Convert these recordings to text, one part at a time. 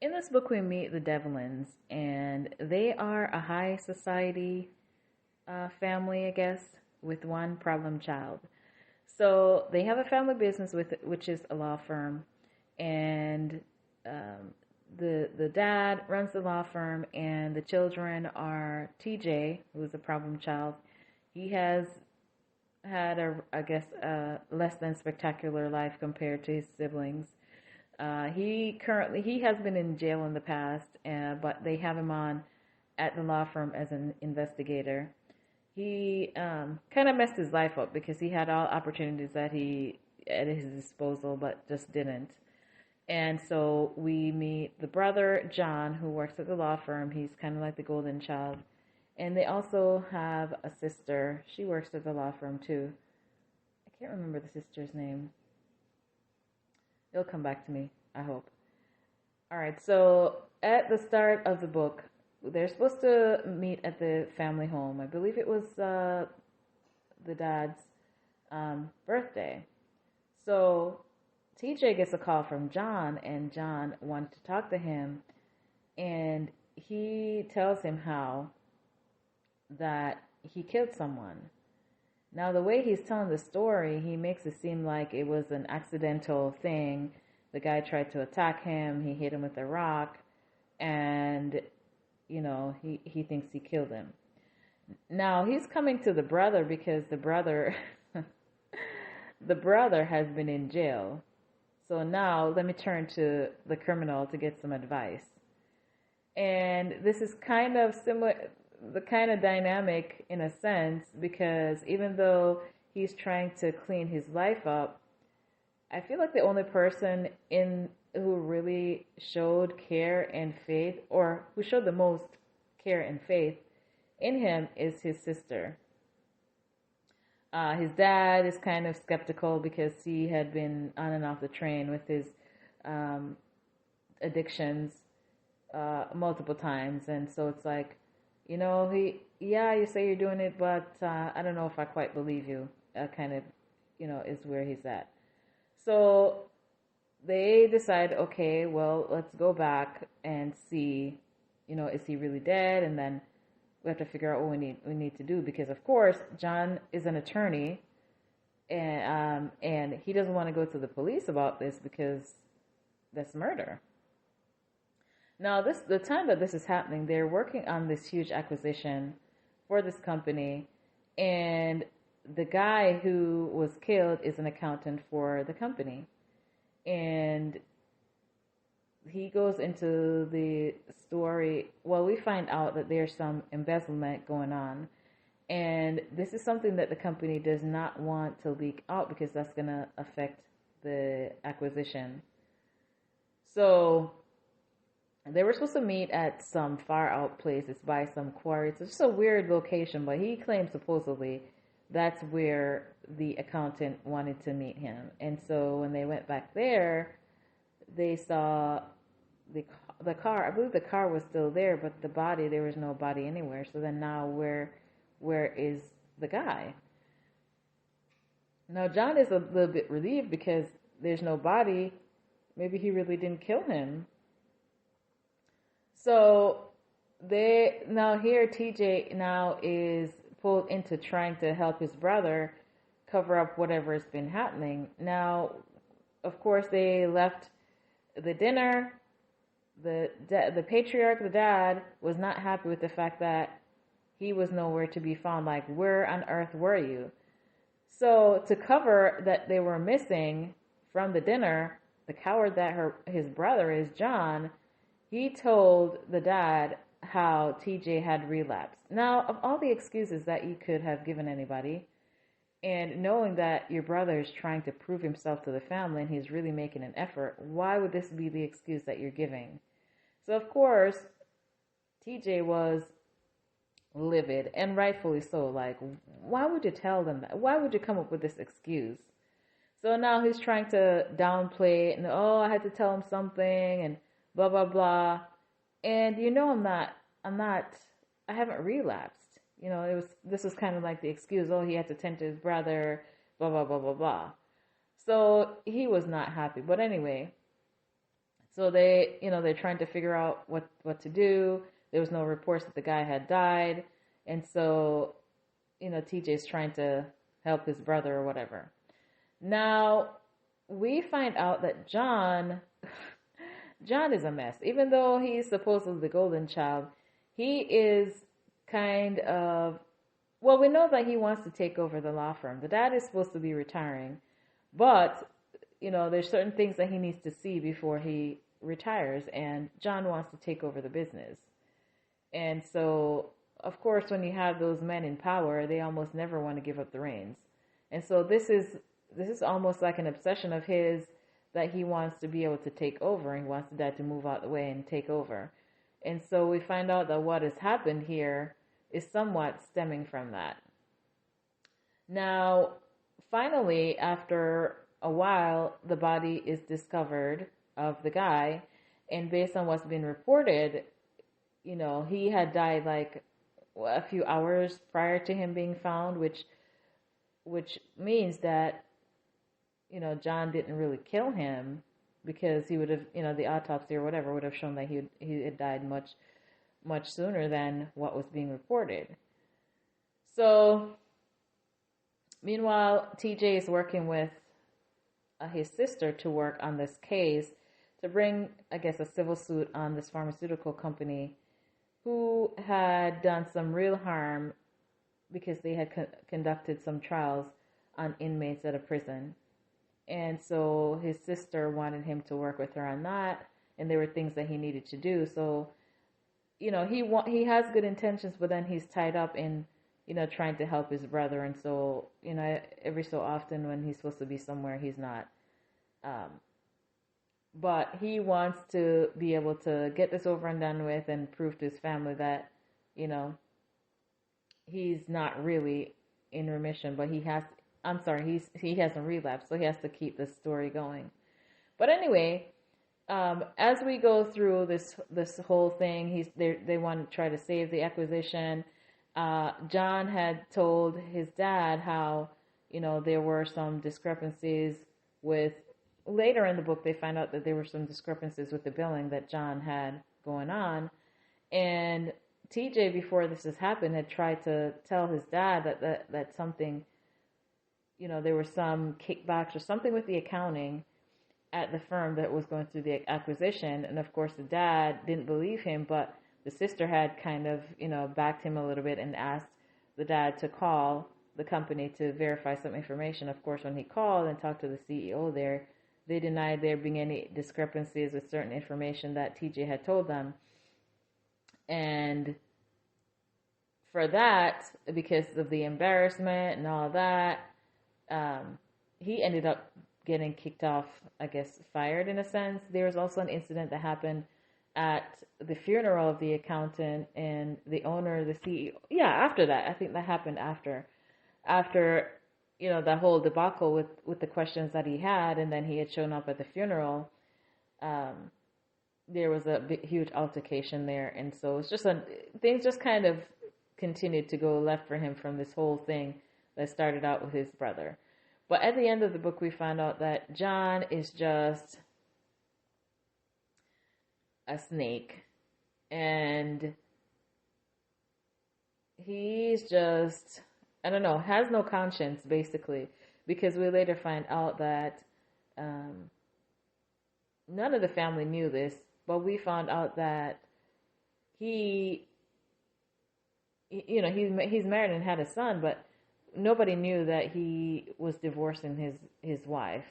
In this book, we meet the Devlins, and they are a high society family, I guess, with one problem child. So they have a family business with which is a law firm, and um, the dad runs the law firm, and the children are TJ, who's a problem child. He has had a, I guess, a less than spectacular life compared to his siblings. He has been in jail in the past, but they have him on at the law firm as an investigator. He kind of messed his life up because he had all opportunities that he at his disposal, but just didn't. And so we meet the brother John, who works at the law firm. He's kind of like the golden child, and they also have a sister. She works at the law firm too. I can't remember the sister's name. It'll come back to me, I hope. All right, so at the start of the book, they're supposed to meet at the family home. I believe it was the dad's birthday. So TJ gets a call from John, and John wanted to talk to him, and he tells him how that he killed someone. Now, the way he's telling the story, he makes it seem like it was an accidental thing. The guy tried to attack him, he hit him with a rock, and, he thinks he killed him. Now, he's coming to the brother because the brother, the brother has been in jail. So now, let me turn to the criminal to get some advice. And this is kind of similar, the kind of dynamic in a sense, because even though he's trying to clean his life up, I feel like the only person in who really showed care and faith, or who showed the most care and faith in him, is his sister. His dad is kind of skeptical because he had been on and off the train with his um, addictions multiple times, and so it's like, you say you're doing it, but I don't know if I quite believe you. Kind of, is where he's at. So they decide, okay, well, let's go back and see, is he really dead? And then we have to figure out what we need to do, because of course John is an attorney, and he doesn't want to go to the police about this because that's murder. Now, the time that this is happening, they're working on this huge acquisition for this company, and the guy who was killed is an accountant for the company. And he goes into the story. Well, we find out that there's some embezzlement going on, and this is something that the company does not want to leak out because that's going to affect the acquisition. So they were supposed to meet at some far out place. It's by some quarry. It's just a weird location, but he claims supposedly that's where the accountant wanted to meet him. And so when they went back there, they saw the car. I believe the car was still there, but the body, there was no body anywhere. So then now where is the guy? Now John is a little bit relieved because there's no body. Maybe he really didn't kill him. So TJ now is pulled into trying to help his brother cover up whatever has been happening. Now, of course, they left the dinner. The patriarch, the dad, was not happy with the fact that he was nowhere to be found. Like, where on earth were you? So to cover that they were missing from the dinner, the coward that his brother is, John, he told the dad how TJ had relapsed. Now, of all the excuses that you could have given anybody, and knowing that your brother is trying to prove himself to the family and he's really making an effort, why would this be the excuse that you're giving? So, of course, TJ was livid, and rightfully so. Like, why would you tell them that? Why would you come up with this excuse? So now he's trying to downplay it, and I had to tell him something, and blah, blah, blah. And I haven't relapsed. This was kind of like the excuse, he had to tend to his brother, blah, blah, blah, blah, blah. So he was not happy. But anyway, So they're trying to figure out what to do. There was no reports that the guy had died. And so, TJ's trying to help his brother or whatever. Now, we find out that John is a mess. Even though he's supposedly the golden child, he is kind of, well, we know that he wants to take over the law firm. The dad is supposed to be retiring, but, there's certain things that he needs to see before he retires, and John wants to take over the business. And so, of course, when you have those men in power, they almost never want to give up the reins. And so this is almost like an obsession of his, that he wants to be able to take over, and he wants the dad to move out the way and take over. And so we find out that what has happened here is somewhat stemming from that. Now, finally, after a while, the body is discovered of the guy, and based on what's been reported, he had died like a few hours prior to him being found, which means that John didn't really kill him, because he would have, the autopsy or whatever would have shown that he had died much sooner than what was being reported. So, meanwhile, TJ is working with his sister to work on this case to bring, I guess, a civil suit on this pharmaceutical company who had done some real harm because they had conducted some trials on inmates at a prison. And so his sister wanted him to work with her on that, and there were things that he needed to do. So, he has good intentions, but then he's tied up in, trying to help his brother. And so, every so often when he's supposed to be somewhere, he's not. But he wants to be able to get this over and done with and prove to his family that, he's not really in remission, but he hasn't relapsed, so he has to keep this story going. But anyway, as we go through this whole thing, they want to try to save the acquisition. John had told his dad how, there were some discrepancies with, later in the book, they find out that there were some discrepancies with the billing that John had going on. And TJ, before this has happened, had tried to tell his dad that something, there were some kickbacks or something with the accounting at the firm that was going through the acquisition. And of course, the dad didn't believe him, but the sister had kind of, backed him a little bit and asked the dad to call the company to verify some information. Of course, when he called and talked to the CEO there, they denied there being any discrepancies with certain information that TJ had told them. And for that, because of the embarrassment and all that, he ended up getting kicked off, I guess, fired in a sense. There was also an incident that happened at the funeral of the accountant and the owner, the CEO. Yeah, after that, I think that happened after, that whole debacle with the questions that he had, and then he had shown up at the funeral. There was a huge altercation there, and so it's just things just kind of continued to go left for him from this whole thing that started out with his brother. But at the end of the book, we found out that John is just a snake, and he's just, I don't know, has no conscience, basically, because we later find out that none of the family knew this, but we found out that he's married and had a son, but nobody knew that he was divorcing his wife.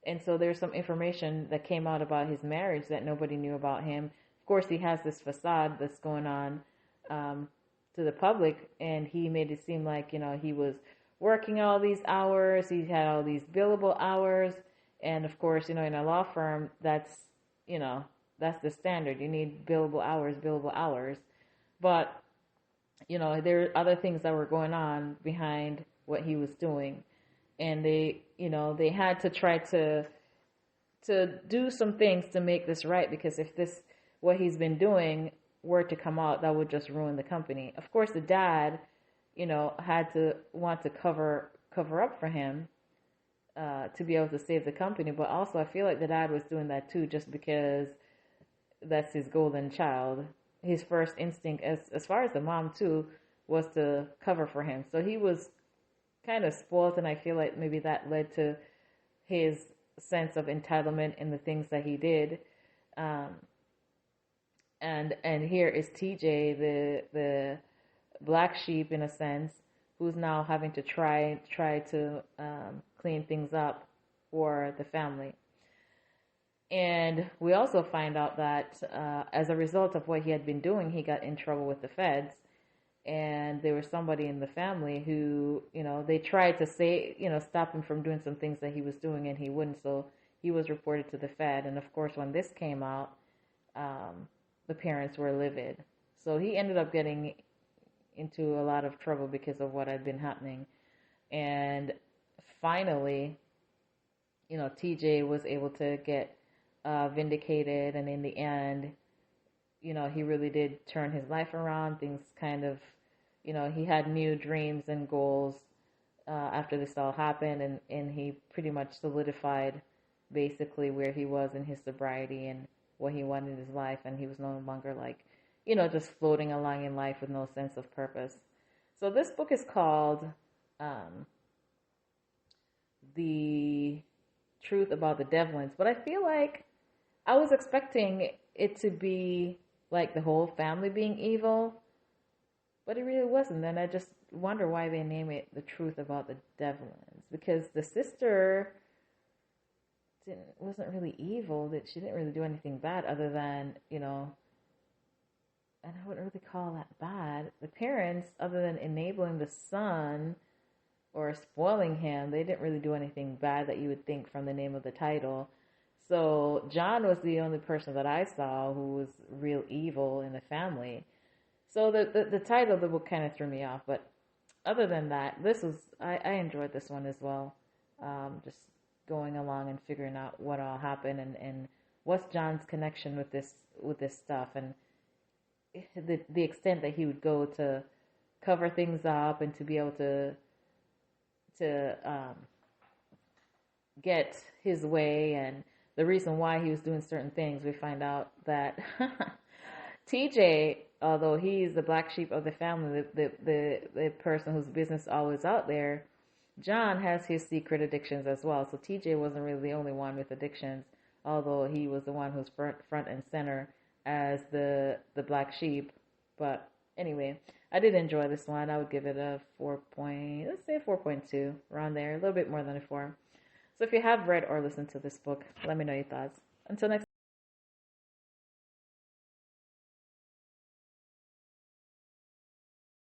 And so there's some information that came out about his marriage that nobody knew about him. Of course, he has this facade that's going on to the public, and he made it seem like, he was working all these hours, he had all these billable hours, and of course, in a law firm, that's the standard. You need billable hours. But, there are other things that were going on behind what he was doing. And they had to try to do some things to make this right, because if what he's been doing were to come out, that would just ruin the company. Of course, the dad, had to want to cover up for him, to be able to save the company. But also, I feel like the dad was doing that too, just because that's his golden child. His first instinct, as far as the mom too, was to cover for him. So he was kind of spoiled, and I feel like maybe that led to his sense of entitlement in the things that he did. Um, and here is TJ, the black sheep in a sense, who's now having to try to clean things up for the family. And we also find out that as a result of what he had been doing, he got in trouble with the feds. And there was somebody in the family who, they tried to say, stop him from doing some things that he was doing, and he wouldn't. So he was reported to the Fed. And of course, when this came out, the parents were livid. So he ended up getting into a lot of trouble because of what had been happening. And finally, TJ was able to get vindicated. And in the end, he really did turn his life around. Things kind of, he had new dreams and goals after this all happened, and he pretty much solidified basically where he was in his sobriety and what he wanted in his life, and he was no longer like, just floating along in life with no sense of purpose. So this book is called The Truth About the Devlins, but I feel like I was expecting it to be like the whole family being evil, but it really wasn't. And I just wonder why they name it The Truth About the Devlins, because the sister wasn't really evil. That she didn't really do anything bad other than, and I wouldn't really call that bad. The parents, other than enabling the son or spoiling him, they didn't really do anything bad that you would think from the name of the title. So John was the only person that I saw who was real evil in the family. So the title of the book kind of threw me off. But other than that, I enjoyed this one as well. Just going along and figuring out what all happened and what's John's connection with this stuff, and the extent that he would go to cover things up and to be able to get his way, and the reason why he was doing certain things. We find out that TJ, although he's the black sheep of the family, the person whose business is always out there, John has his secret addictions as well. So TJ wasn't really the only one with addictions, although he was the one who's front and center as the black sheep. But anyway, I did enjoy this one. I would give it a 4.2, around there, a little bit more than a 4. So if you have read or listened to this book, let me know your thoughts. Until next